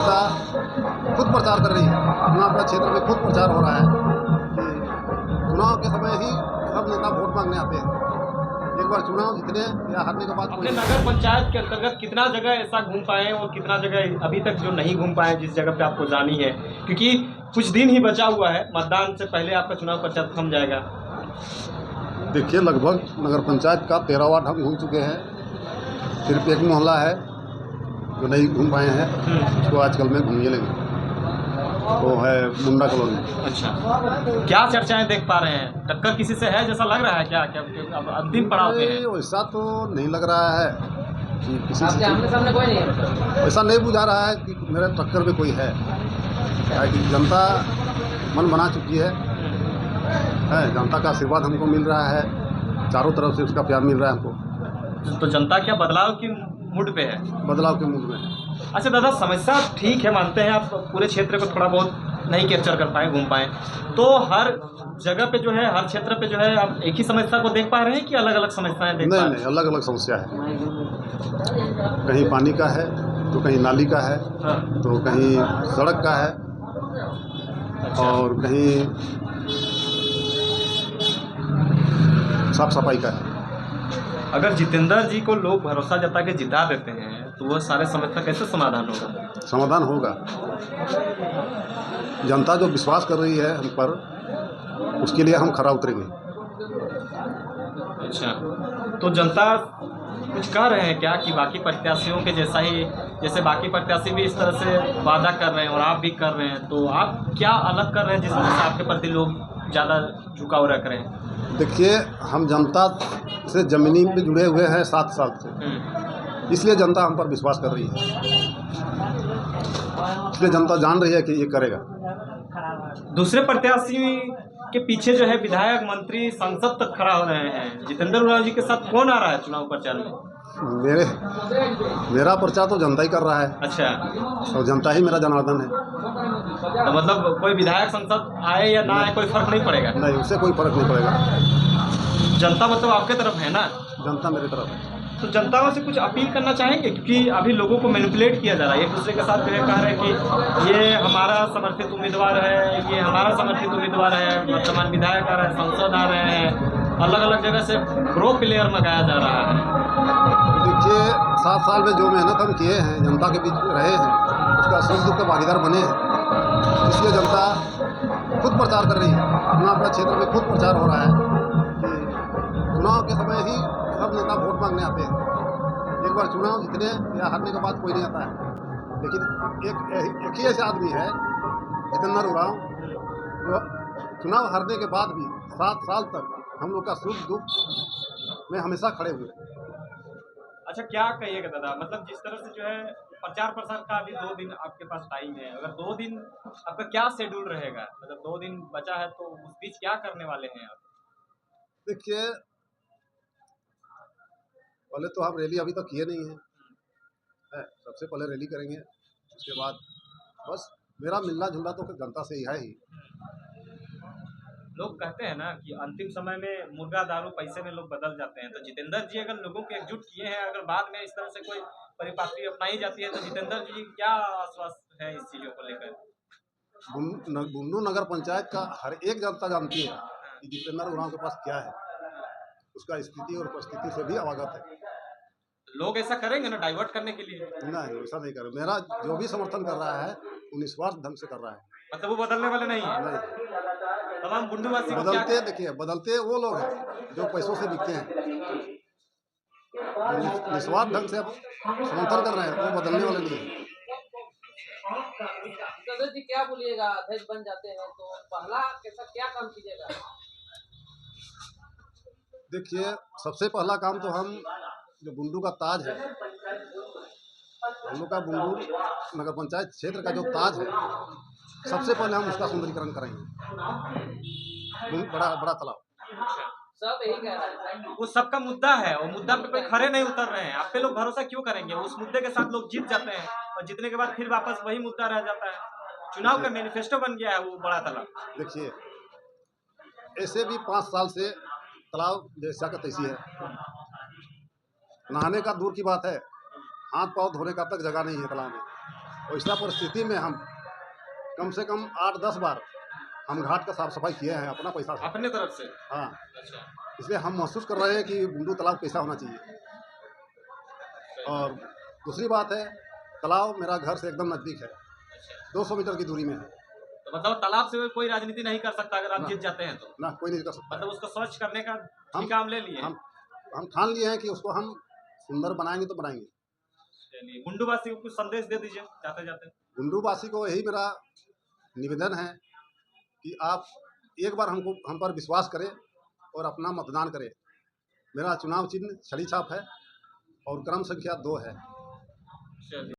खुद प्रचार कर रही है। अपना क्षेत्र में खुद प्रचार हो रहा है कि चुनाव के समय ही सब नेता वोट मांगने आते हैं। एक बार चुनाव जीतने या हारने के बाद अपने नगर पंचायत के अंतर्गत कितना जगह ऐसा घूम पाए हैं और कितना जगह अभी तक जो नहीं घूम पाए जिस जगह पे आपको जानी है, क्योंकि कुछ दिन ही बचा हुआ है, मतदान से पहले आपका चुनाव प्रचार थम जाएगा। देखिए, लगभग नगर पंचायत का 13 वार्ड हम घूम चुके हैं। सिर्फ एक मोहल्ला है जो नहीं घूम पाए हैं, उसको आजकल में घूमिए लेंगे, वो है मुंडा कॉलोनी। अच्छा, क्या चर्चाएं देख पा रहे हैं? टक्कर किसी से है जैसा लग रहा है क्या? क्या अब अंतिम पड़ाव पे है? वैसा तो नहीं लग रहा है कि किसी आपके आमने सामने कोई नहीं है? ऐसा नहीं बुझा रहा है कि मेरे टक्कर में कोई है। कि जनता मन बना चुकी है, जनता का आशीर्वाद हमको मिल रहा है, चारों तरफ से उसका प्यार मिल रहा है हमको। तो जनता क्या बदलाव की मूड पे है? बदलाव के मूड में। अच्छा दादा, समस्या ठीक है, मानते हैं आप पूरे क्षेत्र को थोड़ा बहुत नहीं कैप्चर कर पाए, घूम पाए, तो हर जगह पे जो है, हर क्षेत्र पे जो है, आप एक ही समस्या को देख पा रहे हैं कि अलग अलग समस्याएं देख पा रहे हैं? नहीं, अलग अलग समस्या है। कहीं पानी का है तो कहीं नाली का है, हाँ। तो कहीं सड़क का है, अच्छा। और कहीं साफ सफाई का है। अगर जितेंद्र जी को लोग भरोसा जता के जिता देते हैं तो वह सारे समस्या कैसे समाधान होगा? समाधान होगा। जनता जो विश्वास कर रही है हम पर, उसके लिए हम खरा उतरेंगे। अच्छा, तो जनता कुछ कह रहे हैं क्या कि बाकी प्रत्याशियों के जैसा ही, जैसे बाकी प्रत्याशी भी इस तरह से वादा कर रहे हैं और आप भी कर रहे हैं, तो आप क्या अलग कर रहे हैं जिस वजह से आपके प्रति लोग ज़्यादा झुकाव रख रहे हैं? देखिए, हम जनता से ज़मीनी पे जुड़े हुए हैं 7 साल से, इसलिए जनता हम पर विश्वास कर रही है, इसलिए जनता जान रही है कि ये करेगा। दूसरे प्रत्याशी के पीछे जो है विधायक, मंत्री, सांसद तक खड़ा हो रहे हैं, जितेंद्र उरांव जी के साथ कौन आ रहा है चुनाव प्रचार में? मेरा प्रचार तो जनता ही कर रहा है। अच्छा, और जनता ही मेरा जनार्दन है। तो मतलब कोई विधायक, सांसद आए या ना आए कोई फर्क नहीं पड़ेगा? नहीं, उससे कोई फर्क नहीं पड़ेगा। जनता मतलब आपके तरफ है ना? जनता मेरी तरफ है। तो जनता से कुछ अपील करना चाहेंगे, क्योंकि अभी लोगों को मैनिपुलेट किया जा रहा है, एक दूसरे के साथ जो है कह रहे हैं कि ये हमारा समर्थित उम्मीदवार है, ये हमारा समर्थित उम्मीदवार है, वर्तमान विधायक आ रहे हैं, सांसद आ रहे हैं, अलग अलग जगह से प्रो प्लेयर मंगाया जा रहा है। देखिए, 7 साल में जो मेहनत हम किए हैं, जनता के बीच में रहे हैं, उसका सुख दुख के भागीदार बने हैं, इसलिए जनता खुद प्रचार कर रही है। अपना क्षेत्र में खुद प्रचार हो रहा है कि चुनाव के समय ही सब नेता वोट मांगने आते हैं। एक बार चुनाव जीतने या हारने के बाद कोई नहीं आता है, लेकिन एक ही ऐसा आदमी है, जितेंद्र उरांव, जो चुनाव हारने के बाद भी 7 साल तक हम लोग का सुख दुख में हमेशा खड़े हुए। अच्छा, क्या कहिएगा दादा, मतलब जिस तरह से जो है प्रचार प्रसार का अभी 2 दिन आपके पास टाइम है, अगर 2 दिन आपका क्या शेड्यूल रहेगा, मतलब 2 दिन बचा है तो उस बीच क्या करने वाले हैं आप? देखिए, पहले तो हम रैली अभी तक किए नहीं है, सबसे पहले रैली करेंगे, उसके बाद बस मेरा मिलना जुलना तो जनता से ही है ही। लोग कहते हैं ना कि अंतिम समय में मुर्गा दारू पैसे में लोग बदल जाते हैं, तो जितेंद्र जी अगर लोगों को एकजुट किए हैं, अगर बाद में इस तरह से कोई परिपाटी अपनाई जाती है, तो जितेंद्र जी क्या आश्वस्त है इस चीजों को लेकर? बुन्नू नगर पंचायत का हर एक जनता जानती है कि जितेंद्र उरांव के पास क्या है, उसका स्थिति और परिस्थिति से भी अवगत है। लोग ऐसा करेंगे ना डाइवर्ट करने के लिए? नहीं, ऐसा नहीं करे। मेरा जो भी समर्थन कर रहा है वो निस्वार्थ ढंग से कर रहा है। मतलब वो बदलने वाले नहीं है? नहीं, तमाम बुंडूवासी को क्या देखिए, बदलते वो लोग हैं जो पैसों से बिकते हैं। जो निस्वार्थ ढंग से अब समर्थन कर रहे हैं, वो बदलने वाले नहीं है। जी क्या बोलिएगा, अध्यक्ष बन जाते हैं तो पहला कैसा क्या काम कीजिएगा? देखिए, सबसे पहला काम तो हम जो बुंडू का ताज है, हम लोग का बुंडू नगर पंचायत क्षेत्र का जो ताज है, सबसे पहले हम उसका सुंदरीकरण करेंगे। बड़ा बड़ा तालाब। सब यही कह रहे हैं। वो सबका मुद्दा है, वो मुद्दा पे कोई खड़े नहीं उतर रहे हैं, आप पे लोग भरोसा क्यों करेंगे? उस मुद्दे के साथ लोग जीत जाते हैं और जीतने के बाद फिर वापस वही मुद्दा रह जाता है। चुनाव का मैनिफेस्टो बन गया है वो बड़ा तालाब। देखिए, ऐसे भी 5 साल से तालाब जैसा का तैसी है, नहाने का दूर की बात है, हाथ पाँव धोने का तक जगह नहीं है तालाब में। वैसा परिस्थिति में हम कम से कम 8-10 बार हम घाट का साफ सफाई किए हैं अपना पैसा से। अपने तरफ से? हाँ, अच्छा। इसलिए हम महसूस कर रहे हैं कि बुंडू तालाब कैसा होना चाहिए। और दूसरी बात है, तालाब मेरा घर से एकदम नज़दीक है, अच्छा। 200 मीटर की दूरी में है। तो मतलब तालाब से कोई राजनीति नहीं कर सकता अगर आप ना। जीत जाते हैं तो? ना, कोई नहीं कर सकता। मतलब उसको स्वच्छ करने का हम- ठेका हम ले लिए हैं? हम ठान लिए हैं कि उसको हम सुंदर बनाएंगे तो बनाएंगे। चलिए, गुंडूवासी को कुछ संदेश दे दीजिए जाते जाते। गुंडूवासी को यही मेरा निवेदन है कि आप एक बार हम पर विश्वास करें और अपना मतदान करें। मेरा चुनाव चिन्ह छड़ी छाप है और क्रम संख्या 2 है। चलिए।